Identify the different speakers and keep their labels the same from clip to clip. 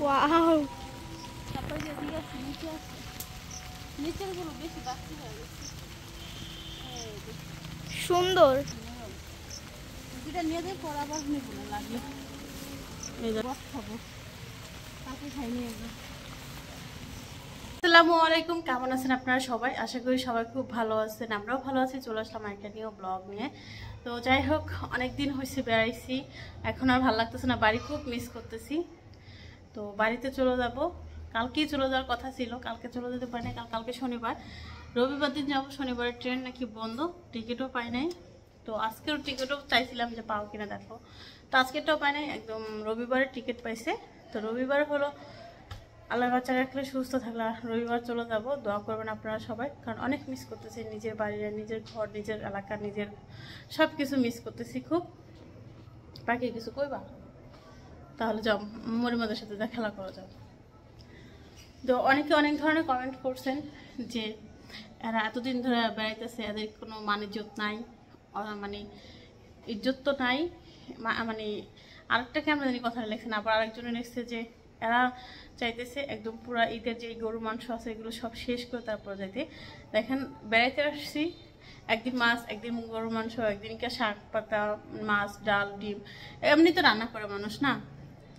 Speaker 1: Wow,
Speaker 2: তারপরে যে দিকে আছে নিচে আছে, নিচের গুলো বেশি বাড়তি হয়ে গেছে।
Speaker 1: সুন্দর।
Speaker 2: দুটা নিয়ে যাই পর আবার নেবো না লাগলে। এই যে বট খাবো, তাকে খাইনি একবার। আসসালামু আলাইকুম, কেমন আছেন আপনারা সবাই? আশা করি সবাই খুব ভালো আছেন, আমরাও ভালো আছি। চলে আসলাম একটা নিউ ব্লগ নিয়ে। তো যাই হোক, অনেক দিন হয়েছে বেড়াইছি, এখন আর ভালো লাগতেছে না, বাড়ি খুব মিস করতেছি। তো বাড়িতে চলে যাব, কালকেই চলে যাওয়ার কথা ছিল, কালকে চলে যেতে পারি না, কালকে শনিবার, রবিবার দিন যাবো। শনিবারের ট্রেন নাকি বন্ধ, টিকিটও পাই নাই। তো আজকের টিকিটও চাইছিলাম যে পাও কিনা দেখো, তো আজকেরটাও পাই নাই, একদম রবিবারের টিকিট পাইছে। তো রবিবার হলো আল্লাহ বাচ্চা রাখলে, সুস্থ থাকলে রবিবার চলে যাব। দোয়া করবেন আপনারা সবাই, কারণ অনেক মিস করতেছি নিজের বাড়ির, নিজের ঘর, নিজের এলাকা, নিজের সব কিছু মিস করতেছি খুব। বাকি কিছু কইবা? তাহলে যাও মরিমাদের সাথে যা খেলা করা যাও। তো অনেকে অনেক ধরনের কমেন্ট করছেন যে এরা এতদিন ধরে বেড়াইতেছে, এদের কোনো মান ইজ্জত নাই, মানে ইজ্জত তো নাই, মানে আরেকটা কেমন জানি কথা লিখছেন, আবার আরেকজনে লিখছে যে এরা চাইতেছে একদম পুরা ঈদের যে গরু মাংস আছে এগুলো সব শেষ করে তারপর যাইতে। দেখেন বেড়াইতে আসছি, একদিন মাছ, একদিন গরু মাংস, একদিনকে শাক পাতা, মাছ, ডাল, ডিম, এমনি তো রান্না করে মানুষ না।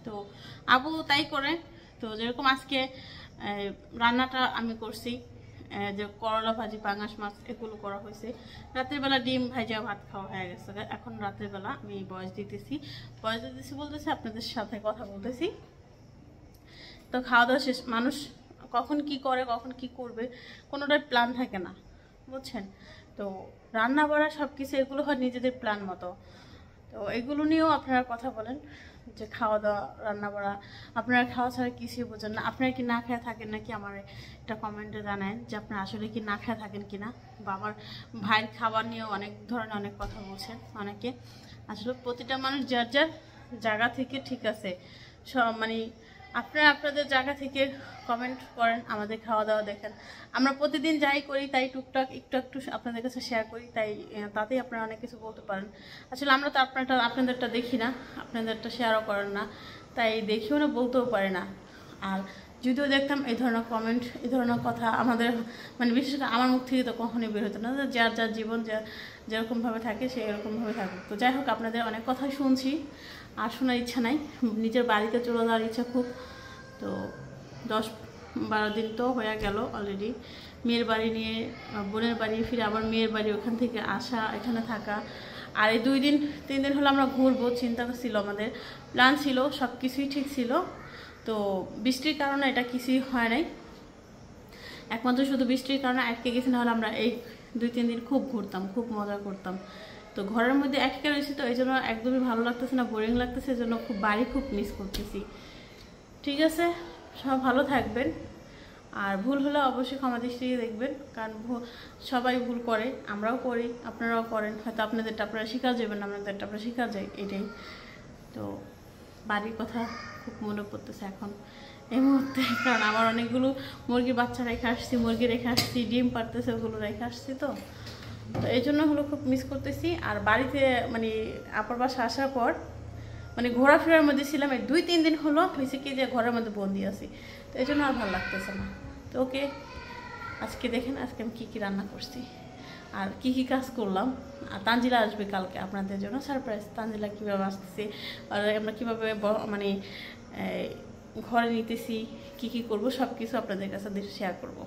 Speaker 2: তো আবু তাই করে। তো যেরকম আজকে রান্নাটা আমি করছি, যে করলা ভাজি, পাঙাশ মাছ, এগুলো করা হয়েছে। রাতের বেলা ডিম ভাজা ভাত খাওয়া হয়ে গেছে। এখন রাতের বেলা আমি বয়স দিতেছি বলতেছি, আপনাদের সাথে কথা বলতেছি। তো খাওয়া দাওয়া শেষ, মানুষ কখন কি করে, কখন কি করবে, কোনোটার প্ল্যান থাকে না, বুঝছেন? তো রান্না বাড়া সব কিছু এগুলো হয় নিজেদের প্ল্যান মতো। তো এগুলো নিয়েও আপনারা কথা বলেন যে খাওয়া দাওয়া, রান্না বাড়া, আপনারা খাওয়া ছাড়া কিছুই বোঝেন না। আপনারা কি না খেয়ে থাকেন নাকি? আমার একটা কমেন্টে জানান যে আপনারা আসলে কি না খেয়ে থাকেন কিনা। বা আমার ভাইয়ের খাবার নিয়েও অনেক ধরনের অনেক কথা বলছেন অনেকে। আসলে প্রতিটা মানুষ যার যার জায়গা থেকে ঠিক আছে, সব মানে আপনারা আপনাদের জায়গা থেকে কমেন্ট করেন, আমাদের খাওয়া দাওয়া দেখেন। আমরা প্রতিদিন যাই করি তাই টুকটাক একটু একটু আপনাদের কাছে শেয়ার করি, তাই তাতেই আপনারা অনেক কিছু বলতে পারেন। আসলে আমরা তো আপনাদেরটা দেখি না, আপনাদেরটা শেয়ারও করেন না, তাই দেখিও না, বলতেও পারে না। আর যদিও দেখতাম এই ধরনের কমেন্ট, এই ধরনের কথা আমাদের মানে বিশেষ করে আমার মুখ থেকে তো কখনোই বের হতো না। যার যার জীবন যেরকমভাবে থাকে সে এরকমভাবে থাকুক। তো যাই হোক, আপনাদের অনেক কথাই শুনছি, আর শোনার ইচ্ছা নাই, নিজের বাড়িতে চলে যাওয়ার ইচ্ছা খুব। তো 10-12 দিন তো হয়ে গেল অলরেডি, মেয়ের বাড়ি নিয়ে বোনের বাড়ি ফিরে আবার মেয়ের বাড়ি, ওখান থেকে আসা, এখানে থাকা। আর এই 2-3 দিন হলো আমরা ঘুরবো, চিন্তা ছিল, আমাদের প্ল্যান ছিল, সব কিছুই ঠিক ছিল। তো বৃষ্টির কারণে এটা কিছুই হয় নাই, একমাত্র শুধু বৃষ্টির কারণে আটকে গেছি, নাহলে আমরা এই 2-3 দিন খুব ঘুরতাম, খুব মজা করতাম। তো ঘরের মধ্যে আটকে রয়েছি, তো এই জন্য একদমই ভালো লাগতেছে না, বোরিং লাগতেছে, এই জন্য বাড়ি খুব মিস করতেছি। ঠিক আছে, সব ভালো থাকবেন। আর ভুল হলে অবশ্যই ক্ষমা দৃষ্টিতে দেখবেন, কারণ সবাই ভুল করে, আমরাও করি, আপনারাও করেন। হয়তো আপনাদেরটা আপনারা শিখা যাবেন, আপনাদেরটা আপনারা শিখা যায়, এটাই। তো বাড়ির কথা খুব মনে পড়তেছে এখন এই মুহূর্তে, কারণ আমার অনেকগুলো মুরগির বাচ্চা রেখে আসছি, মুরগি রেখে আসছি, ডিম পারতেছে, ওগুলো রেখে আসছি। তো এই জন্য হলো খুব মিস করতেছি। আর বাড়িতে মানে আপার বাসা আসার পর মানে ঘোরাফেরার মধ্যে ছিলাম, এই 2-3 দিন হলো হয়েছে কি যে ঘরের মধ্যে বন্দি আছি, তো এই জন্য আর ভালো লাগতেছে না। তো ওকে, আজকে দেখেন আজকে আমি কী কী রান্না করছি আর কি কি কাজ করলাম। আর তানজিলা আসবে কালকে আপনাদের জন্য সারপ্রাইজ, তানজিলা কীভাবে আসতেছে আর আমরা কীভাবে মানে ঘরে নিতেছি, কি কি করব, সব কিছু আপনাদের কাছে শেয়ার করব।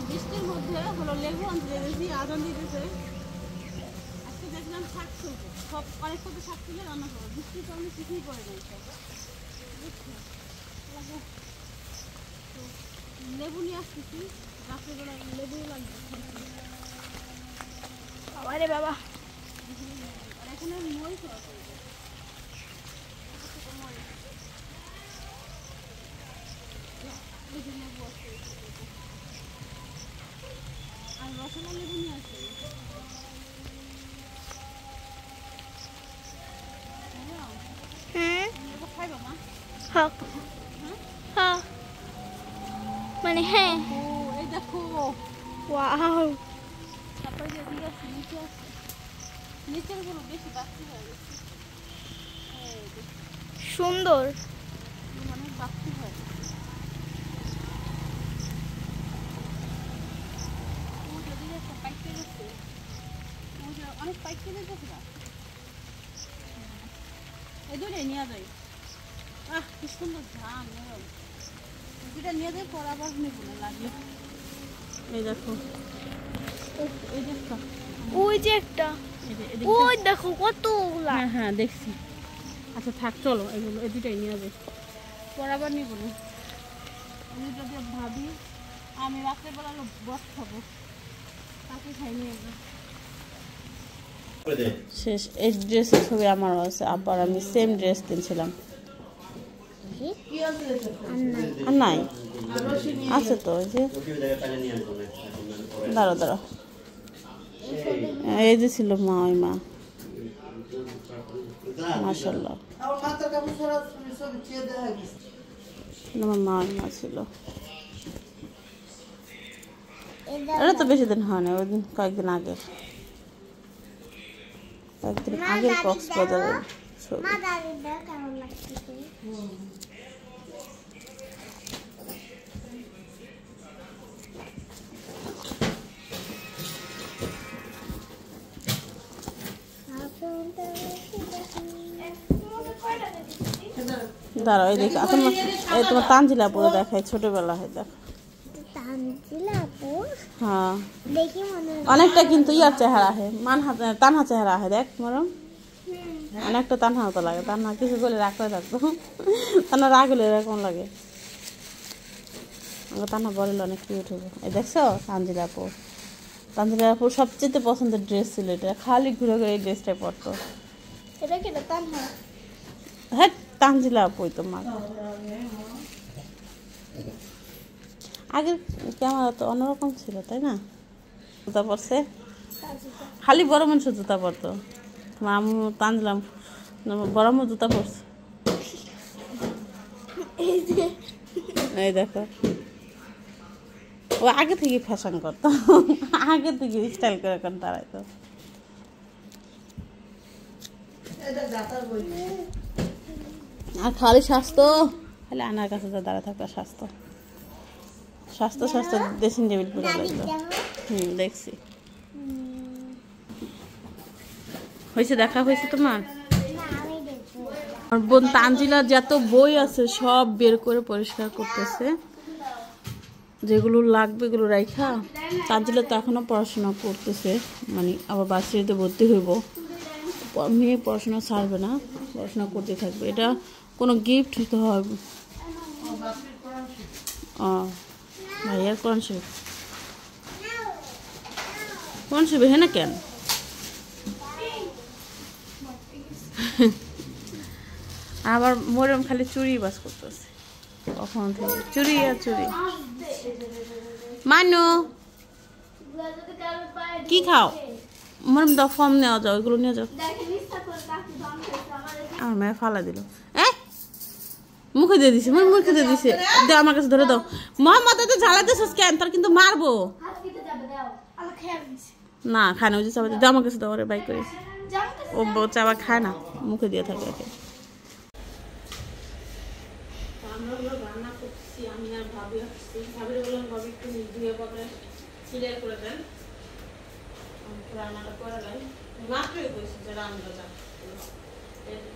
Speaker 2: বৃষ্টির মধ্যে হলো লেবু আনতে গেছি, আদান দিতেছে। আজকে দেখলাম শাক তুলবো, সব অনেক সাথে শাক তুলে রান্না করবো, বৃষ্টির কারণে কিছুই করে নাই সব। লেবু নিয়ে আসতেছি, রাত্রে বেলা লেবু লাগবে।
Speaker 1: বাবা রে বাবা,
Speaker 2: আর এখানে মরিচ আছে, লেবু আছে, আর রসগোল্লা লেবু নিয়ে আসছে। লেবু খাইবা মা?
Speaker 1: হ্যাঁ হ্যাঁ, মানে হ্যাঁ।
Speaker 2: ও এই দেখো,
Speaker 1: ওয়াও,
Speaker 2: তারপরে যে দিকে আছে নিচে আছে, নিচের গুলো বেশি বাড়তি হয়ে গেছে।
Speaker 1: সুন্দর।
Speaker 2: মানে বাড়তি হয়। অনেক পাইক কেটে গেছে না, এই দুটাই নিয়ে যাই। কি সুন্দর ধান, দুটা নিয়ে যাই, পর আবার নেব না লাগলে। এই দেখো, এই দেখো,
Speaker 1: ওই যে একটা, ওই দেখো কতগুলা।
Speaker 2: হ্যাঁ হ্যাঁ দেখছি। আচ্ছা থাক, চলো এগুলো এই দুটাই নিয়ে যাই, পর আবার নেব না। আমি যদি ভাবি আমি রাত্রেবেলা বস খাবো, তাকে খাই নিয়ে যাবো। শেষ। এই ড্রেসের ছবি আমারও আছে, আবার আমি সেম ড্রেস কিনছিলাম। আর নাই আছে তো, ওই যে দাঁড়ো দাঁড়ো, এই যে ছিল মা, ওই মা, মাশাআল্লাহ আমার মা, ওই মা ছিল। এটা তো বেশি দিন হয় না, ওই দিন কয়েকদিন আগে, কয়েকদিন আগের কক্সবাজারের ছবি। দাঁড়াও, এই দেখো তোমার তানজিলা পুরো দেখায় ছোটবেলা, হয় দেখো। হ্যাঁ অনেকটা কিন্তু ইয়ার চেহারা হয়, তানহা চেহারা হয়, দেখ মরম অনেকটা তানহা তো লাগে। তানহা কিছু বলে রাগ করে থাকতো, তানহা রাগ হলে এরকম লাগে। তানহা বললে অনেক কিউট হবে। এই দেখছো তানজিলা আপু, তানজিলা আপুর সবচেয়ে পছন্দের ড্রেস ছিল এটা, খালি ঘুরে ঘুরে এই ড্রেসটাই পরতো।
Speaker 1: এটা কি তানহা?
Speaker 2: হ্যাঁ তানজিলা আপুই তোমার। আগের ক্যামেরা তো অন্যরকম ছিল, তাই না? জুতা পরছে, খালি বড় মানুষের জুতা পরতো। তোমার আম্মু তানজিলাম বড় আম্মু জুতা পরছে। এই দেখো, ও আগে থেকে ফ্যাশন করতো, আগে থেকে স্টাইল করে এখন দাঁড়াইতো। আর খালি স্বাস্থ্য, খালি আনার কাছে যা দাঁড়া থাকতো, স্বাস্থ্য স্বাস্থ্য স্বাস্থ্য ড্রেসিং টেবিল পুরো লাগতো। দেখছি হয়েছে, দেখা হয়েছে তোমার। আমার বোন তানজিলার যত বই আছে সব বের করে পরিষ্কার করতেছে, যেগুলো লাগবে এগুলো রাইখা। তানজিলা তো এখনো পড়াশোনা করতেছে, মানে আবার বাচ্চাদের ভর্তি হইব, মেয়ে পড়াশোনা ছাড়বে না, পড়াশোনা করতে থাকবে। এটা কোনো গিফট হতে হবে। ভাইয়ার কোরআন শরীফ, কোরআন শরীফ হ্যাঁ না কেন? আবার মরম খালি চুরি বাস করতেছে কখন থেকে, চুরি আর চুরি। মানো কি খাও? মরম দাও, ফর্ম নেওয়া যাও, এগুলো নিয়ে যাও। আমার মেয়ে ফালা দিল, মুখে দিয়ে দিছে, মুখে দিয়ে দিছে। দে আমার কাছে ধরে দাও। মোহাম্মদ ঝাড়াতেছিস কেন? তার কিন্তু মারবো না, খায় না, ওই যে চাবা দিয়ে আমার কাছে দাও, বাই করে। ও চাবা খায় না, মুখে দিয়ে থাকে। রান্না করছি আমি আর ভাবি আসছি, ভাবির বললাম ভাবি একটু ধুয়ে পরে ক্লিয়ার করে দেন, রান্নাটা করে দেন। মাত্রই বলছি যে রান্না যাক,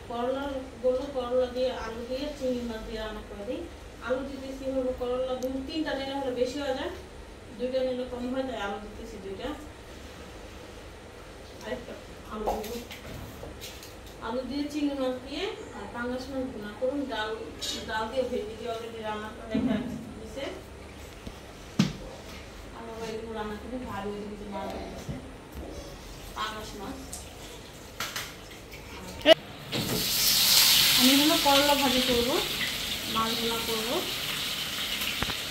Speaker 2: করলা বললো করলা দিয়ে আলু দিয়ে চিংড়ি মাছ দিয়ে রান্না করে দিই। আলু দিতেছি হলো করলা 2-3টা নিলে হলে বেশি হয়ে যায়, 2টা নিলে কম হয়, তাই আলু দিতেছি 2টা। আরেকটা আলু দিব, আলু দিয়ে চিংড়ি মাছ দিয়ে আর পাঙ্গাস মাছ ভুনা করুন। ডাল দিয়ে ভেজে দিয়ে অলরেডি রান্না করে রেখে দিচ্ছে। আমার এগুলো রান্না করে ভালো হয়ে দিচ্ছে, মাছ দিচ্ছে পাঙ্গাস মাছ। আমি হলো করলা ভাজি করবো, মাছ ভুনা করবো,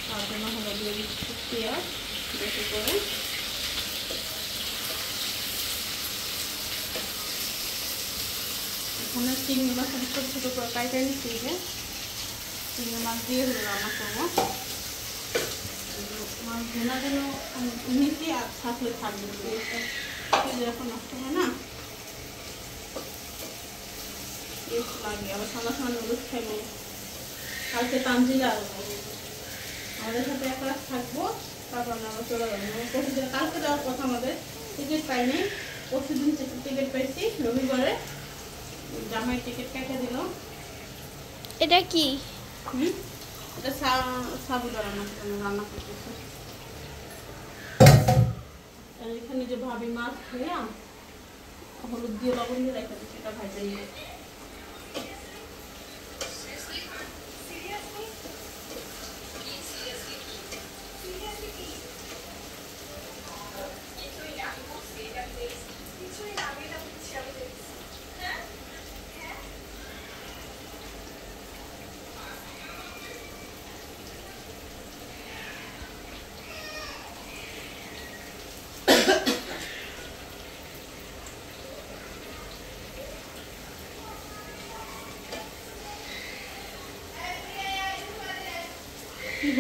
Speaker 2: তার জন্য হলো দিয়ে দিচ্ছি পেঁয়াজ বেশি করে। এখানে চিংড়ি মাছ আমি ছোটো ছোটো করে কাটে নিচ্ছি, যে চিংড়ি মাছ দিয়ে হলো রান্না করবো। মাছ ভুনা যেন নিচে আর থাকলে থাকবে, এখন নষ্ট হয় না। টেস্ট লাগে। আবার সন্ধ্যার সময় নুডলস খাইবো, কালকে তানজিলা আমাদের সাথে এক রাত থাকবো, তারপর আমরা চলে যাবো। পরশুদিন কালকে যাওয়ার কথা আমাদের, টিকিট পাইনি। পরশুদিন টিকিট পাইছি রবিবারে, জামাই টিকিট কেটে দিল।
Speaker 1: এটা কি?
Speaker 2: এটা সাবুদানা রান্না করতেছে। এখানে যে ভাবি মাছ খেয়ে হলুদ দিয়ে লবণ দিয়ে রেখে দিচ্ছে, এটা ভাজা নিয়ে।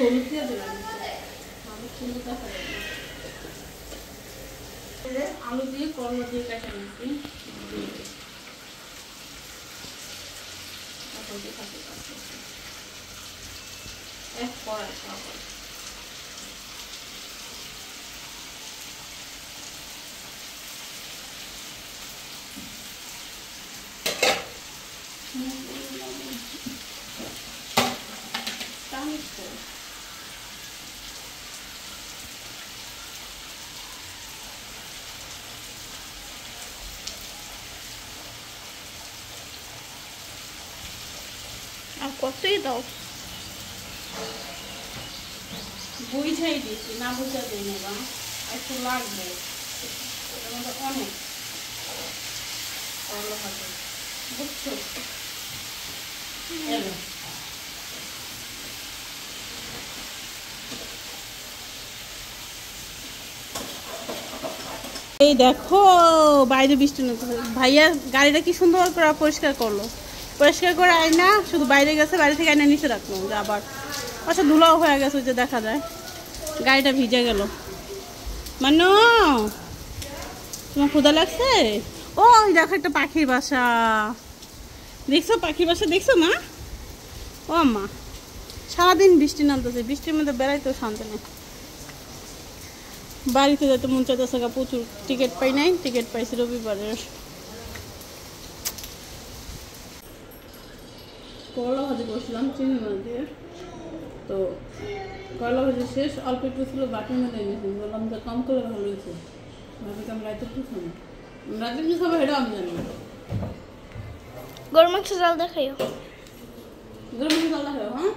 Speaker 2: হলুদ দিয়ে দিলাম, আলু দিয়ে করলা দিয়ে কেটে নিচ্ছি। এক কড়াই খাবার
Speaker 1: আর কতই দাও?
Speaker 2: বুঝাই দিচ্ছি, না বুঝা দিই না, একটু লাগবে অনেক বুঝছো। এই দেখো বাইরে বৃষ্টি নামছে। ভাইয়া গাড়িটা কি সুন্দর করে পরিষ্কার করলো, পরিষ্কার করে আয়না শুধু বাইরে গেছে, বাইরে থেকে আয়না নিচে রাখলো যে আবার আচ্ছা ধুলাও হয়ে গেছে, যে দেখা যায় গাড়িটা ভিজে গেল। মানো তোমার ক্ষুধা লাগছে? ও দেখো একটা পাখির বাসা দেখছো, পাখির বাসা দেখছো মা? ও মা সারাদিন বৃষ্টি নামতেছে, বৃষ্টির মধ্যে বেড়াইতেও শান্তি নেই। বাড়িতে যেতে মন চাইতেছে, প্রচুর টিকিট পাই নাই, টিকিট পাইছি রবিবারে। করলা ভাজি বসলাম চিংড়ি মাছ দিয়ে, তো করলা ভাজি শেষ, অল্প একটু ছিল বাটির মধ্যে এনেছি, বললাম যে কম করলে ভালো হয়েছে। ভাবি আমি রাতে কি খাবো, রাতে কি খাবো এটাও আমি জানি না।
Speaker 1: গরু মাংস জাল দেখাইও,
Speaker 2: গরু মাংস জাল দেখাও। হ্যাঁ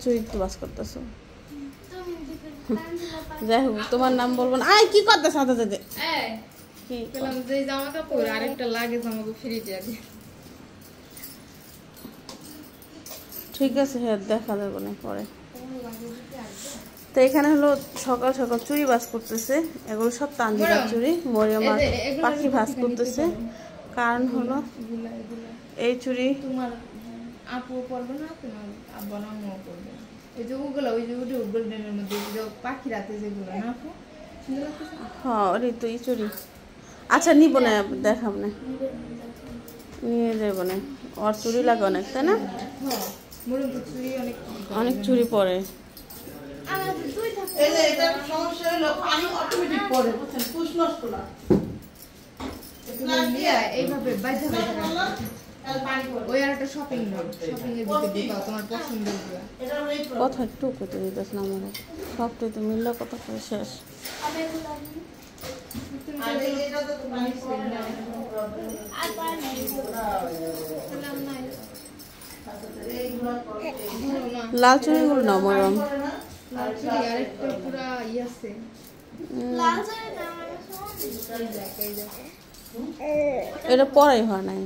Speaker 2: চরিত্র বাস করতেছো, যাই হোক তোমার নাম বলবো না। আয় কি করতে সাথে সাথে কি পেলাম যে জামা কাপড় আরেকটা লাগে, জামা কাপড় ফ্রি দিয়ে দি। ঠিক আছে হ্যাঁ দেখা যাবে না পরে। তো এখানে হলো সকাল সকাল চুরি বাস করতেছে, এগুলো সব তানজিরা চুরি, মরিয়ম পাখি ভাজ করতেছে। কারণ হলো এই চুরি
Speaker 3: তোমার আপু পড়বে না, তোমার আব্বা নামও পড়বে না। এই যে ওগুলো ওই যে ওটা গোল্ডেনের মধ্যে যে পাখি রাতে যেগুলো না আপু সুন্দর লাগতেছে।
Speaker 2: হ্যাঁ ওরে তো এই চুরি। আচ্ছা নিব না, দেখাব না, নিয়ে যাব না। ওর চুরি লাগে অনেক, তাই না?
Speaker 3: হ্যাঁ মরুম চুরি অনেক
Speaker 2: অনেক চুরি পরে।
Speaker 4: এই যে এটা সমস্যা হলো পানি অটোমেটিক পড়ে, বুঝছেন, পুশ নষ্ট না।
Speaker 3: এইভাবে বাইধা বাইধা ওই আর একটা শপিং মল, শপিং এর ভিতরে ঢোকাও তোমার পছন্দের গুলো।
Speaker 2: কথা একটু করতে দিতেছ না আমার, সবটাই তো মিললে কথা করে শেষ। লাল চুড়িগুলো না মরম,
Speaker 3: আরেকটা পুরা ই আছে
Speaker 2: এটা পরাই হয় নাই।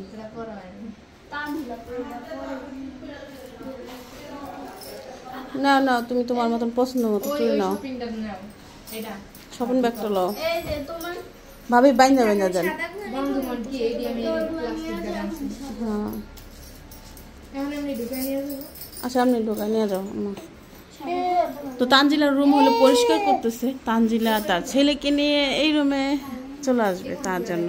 Speaker 2: না না তুমি তোমার মতন পছন্দ মতো চুড়ি নাও, শপিং ব্যাগটা লও। ভাবি বাইন্দা বাইন্দা দেন। হ্যাঁ আচ্ছা আপনি ঢোকা নিয়ে যাও। তো তানজিলার রুম হলো পরিষ্কার করতেছে। তানজিলা তার ছেলেকে নিয়ে এই রুমে চলে আসবে তার জন্য।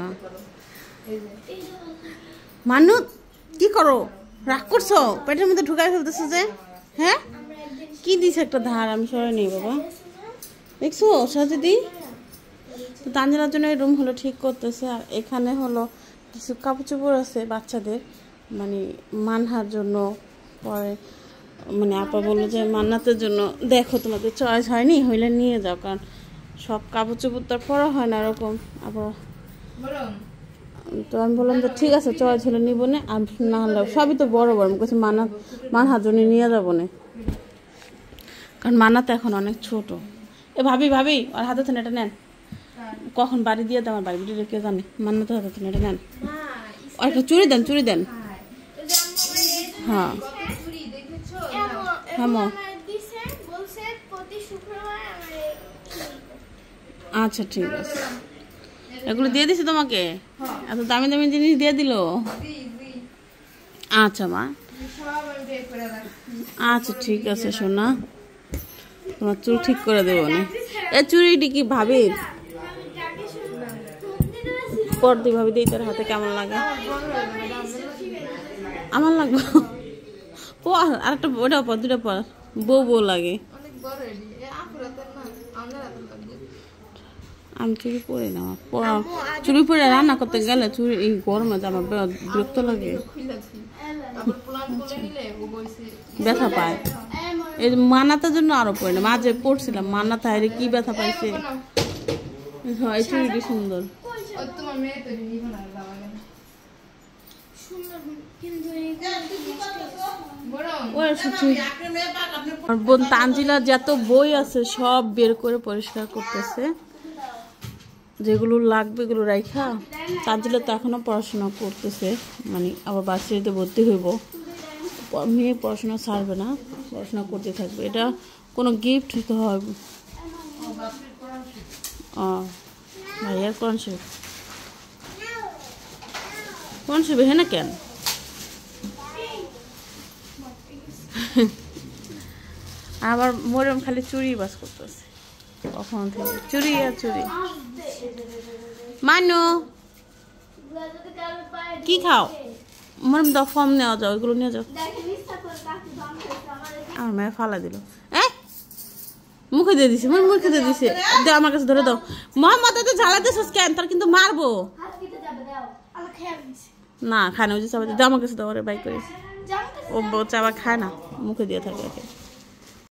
Speaker 2: মানু কি করো, রাগ করছো? পেটের মধ্যে ঢুকাই ফেলতেছো যে? হ্যাঁ, কি দিছে একটা ধার, আমি সরাই নেই বাবা, দেখছো সাজিদি। তো তানজিলার জন্য এই রুম হলো ঠিক করতেছে। আর এখানে হলো কিছু কাপড় চোপড় আছে বাচ্চাদের, মানে মানহার জন্য। পরে মানে আপা বললো যে মান্নাতের জন্য দেখো তোমাদের চয়েস হয়নি, হইলে নিয়ে যাও, কারণ সব কাপড় চোপড় তো পরা হয় না এরকম। আবার তো আমি বললাম যে ঠিক আছে চয়েস হলে নিবো না, আর না হলে সবই তো বড় বড়। আমি বলছি মানহার জন্য নিয়ে যাবো না, কারণ মান্নাত এখন অনেক ছোট। এ ভাবি ভাবি আর হাতে থানে এটা নেন, কখন বাড়ি দিয়ে দেন, আমার বাড়ি ভিডিও কে জানে। মান্নাতের হাতে থানে এটা নেন, একটা চুড়ি দেন, চুড়ি দেন। হ্যাঁ হ্যাঁ আচ্ছা ঠিক আছে, এগুলো দিয়ে দিছে তোমাকে? এত দামি দামি জিনিস দিয়ে দিল? আচ্ছা মা, আচ্ছা ঠিক আছে সোনা, তোমার চুল ঠিক করে দেবো না। এ চুড়িটি কি ভাবি পরদি ভাবি দিই, তোর হাতে কেমন লাগে? আমার লাগবে আর একটা, ওটা পর দুটা পর, বউ বউ লাগে। আমি চুড়ি পরে না, চুড়ি পরে রান্না করতে গেলে চুড়ি এই গরমে আমার বিরক্ত লাগে, ব্যথা পায়। এই মানাতার জন্য আরো পরে না, মাঝে পড়ছিলাম মানাতা হাইরে কি ব্যথা পাইছে। এই চুড়িটি সুন্দর। বোন তানজিলার যত বই আছে সব বের করে পরিষ্কার করতেছে, যেগুলো লাগবে এগুলো রাইখা। তানজিলা তো এখনো পড়াশোনা করতেছে, মানে আবার বাচ্চাদের ভর্তি হইব, মেয়ে পড়াশোনা ছাড়বে না, পড়াশোনা করতে থাকবে। এটা কোনো গিফট হতে হবে। ভাইয়ার কোরআন শরীফ, কোরআন শরীফ হ্যাঁ না কেন? আবার মরম খালি চুরি বাস করতেছে কখন থেকে, চুরি আর চুরি। মানো কি খাও? মরম দাও, ফর্ম নেওয়া যাও, এগুলো নিয়ে যাও। আমার মেয়ে ফালা দিল, মুখে দিয়ে দিছে, মুখে দিয়ে দিছে। দাও আমার কাছে, ধরে দাও। মোহাম্মদ তো ঝালাতেছিস কেন? তার কিন্তু মারবো না, খায় না, ওই যে চাবা। দাও আমার কাছে, দাও, বাই করে। ও চাবা খায় না, মুখে দিয়ে থাকে।